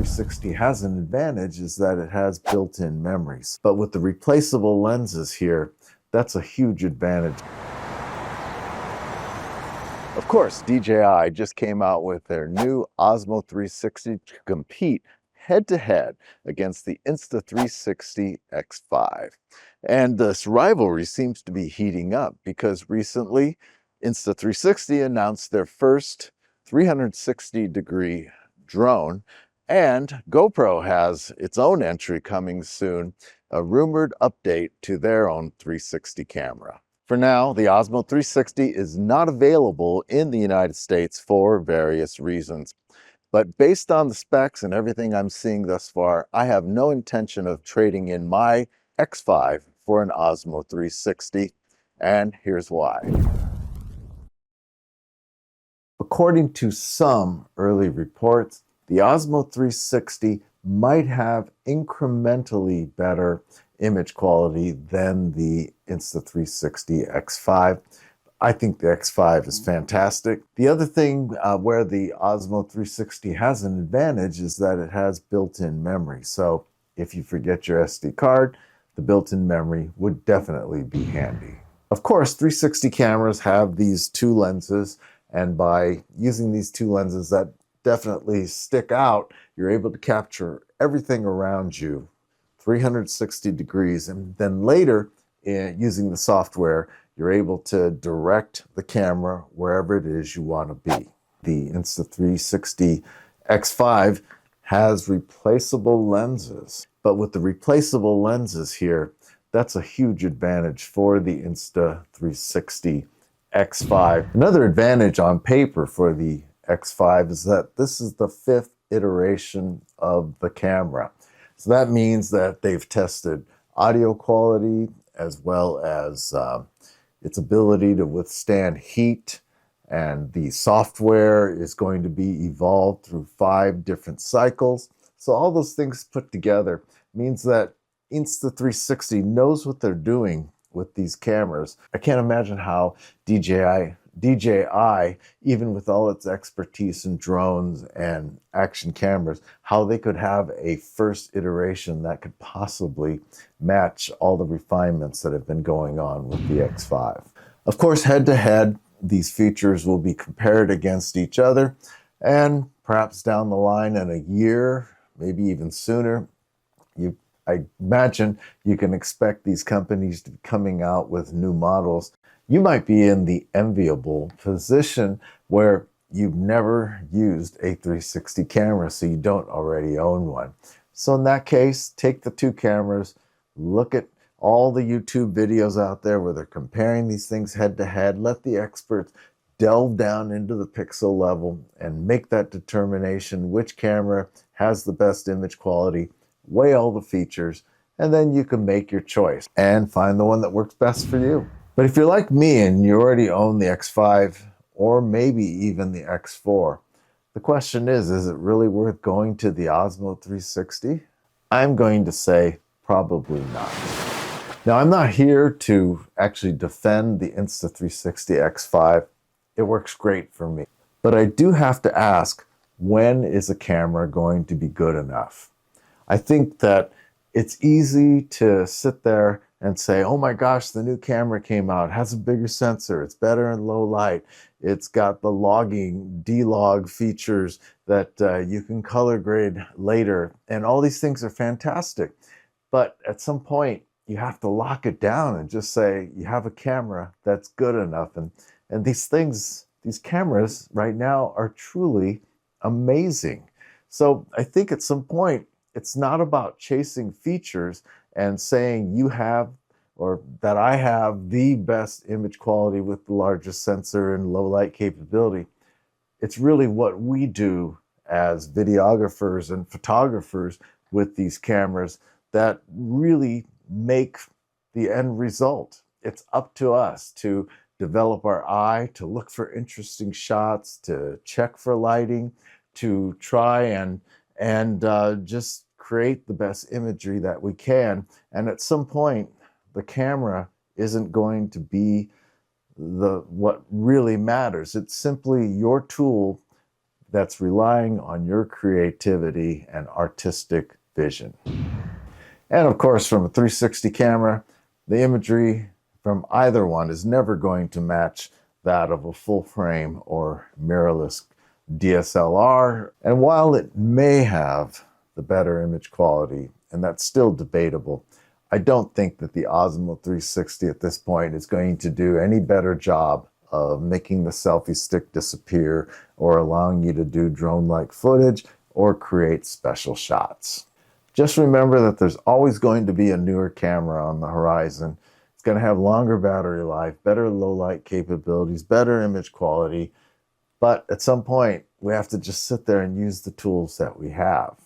Insta360 has an advantage is that it has built-in memories. But with the replaceable lenses here, that's a huge advantage. Of course, DJI just came out with their new Osmo 360 to compete head-to-head against the Insta360 X5. And this rivalry seems to be heating up because recently Insta360 announced their first 360-degree drone, and GoPro has its own entry coming soon, a rumored update to their own 360 camera. For now, the Osmo 360 is not available in the United States for various reasons. But based on the specs and everything I'm seeing thus far, I have no intention of trading in my X5 for an Osmo 360, and here's why. According to some early reports, the Osmo 360 might have incrementally better image quality than the Insta360 X5. I think the X5 is fantastic. The other thing where the Osmo 360 has an advantage is that it has built-in memory. So if you forget your SD card, the built-in memory would definitely be handy. Of course, 360 cameras have these two lenses, and by using these two lenses that definitely stick out, you're able to capture everything around you 360 degrees, and then later using the software you're able to direct the camera wherever it is you want to be. The Insta360 X5 has replaceable lenses, but with the replaceable lenses here, that's a huge advantage for the Insta360 X5. Another advantage on paper for the X5 is that this is the 5th iteration of the camera. So that means that they've tested audio quality as well as its ability to withstand heat, and the software is going to be evolved through 5 different cycles. So all those things put together means that Insta360 knows what they're doing with these cameras. I can't imagine how DJI, even with all its expertise in drones and action cameras, how they could have a first iteration that could possibly match all the refinements that have been going on with the X5. Of course, head-to-head, these features will be compared against each other, and perhaps down the line in a year, maybe even sooner, I imagine you can expect these companies to be coming out with new models. You might be in the enviable position where you've never used a 360 camera, so you don't already own one. So in that case, take the two cameras, look at all the YouTube videos out there where they're comparing these things head to head. Let the experts delve down into the pixel level and make that determination which camera has the best image quality, weigh all the features, and then you can make your choice and find the one that works best for you. But if you're like me and you already own the X5 or maybe even the X4, the question is it really worth going to the Osmo 360? I'm going to say probably not. Now, I'm not here to actually defend the Insta360 X5. It works great for me. But I do have to ask, when is a camera going to be good enough? I think that it's easy to sit there and say, oh my gosh, the new camera came out, it has a bigger sensor, it's better in low light, it's got the logging, D-log features that you can color grade later, and all these things are fantastic. But at some point, you have to lock it down and just say, you have a camera that's good enough. And these things, these cameras right now are truly amazing. So I think at some point, it's not about chasing features and saying you have, or that I have the best image quality with the largest sensor and low light capability. It's really what we do as videographers and photographers with these cameras that really make the end result. It's up to us to develop our eye, to look for interesting shots, to check for lighting, to try and just create the best imagery that we can. And at some point, the camera isn't going to be what really matters. It's simply your tool that's relying on your creativity and artistic vision. And of course, from a 360 camera, the imagery from either one is never going to match that of a full frame or mirrorless DSLR. And while it may have the better image quality, and that's still debatable, I don't think that the Osmo 360 at this point is going to do any better job of making the selfie stick disappear or allowing you to do drone-like footage or create special shots. Just remember that there's always going to be a newer camera on the horizon. It's going to have longer battery life, better low light capabilities, better image quality. But at some point, we have to just sit there and use the tools that we have.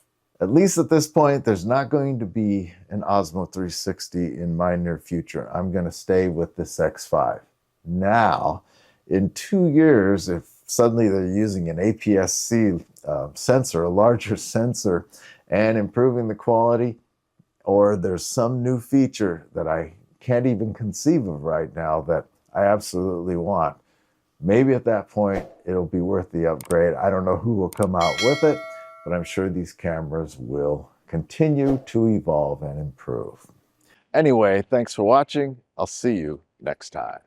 At least at this point, there's not going to be an Osmo 360 in my near future. I'm going to stay with this X5. Now, in 2 years, if suddenly they're using an APS-C sensor, a larger sensor, and improving the quality, or there's some new feature that I can't even conceive of right now that I absolutely want, maybe at that point it'll be worth the upgrade. I don't know who will come out with it, but I'm sure these cameras will continue to evolve and improve. Anyway, thanks for watching. I'll see you next time.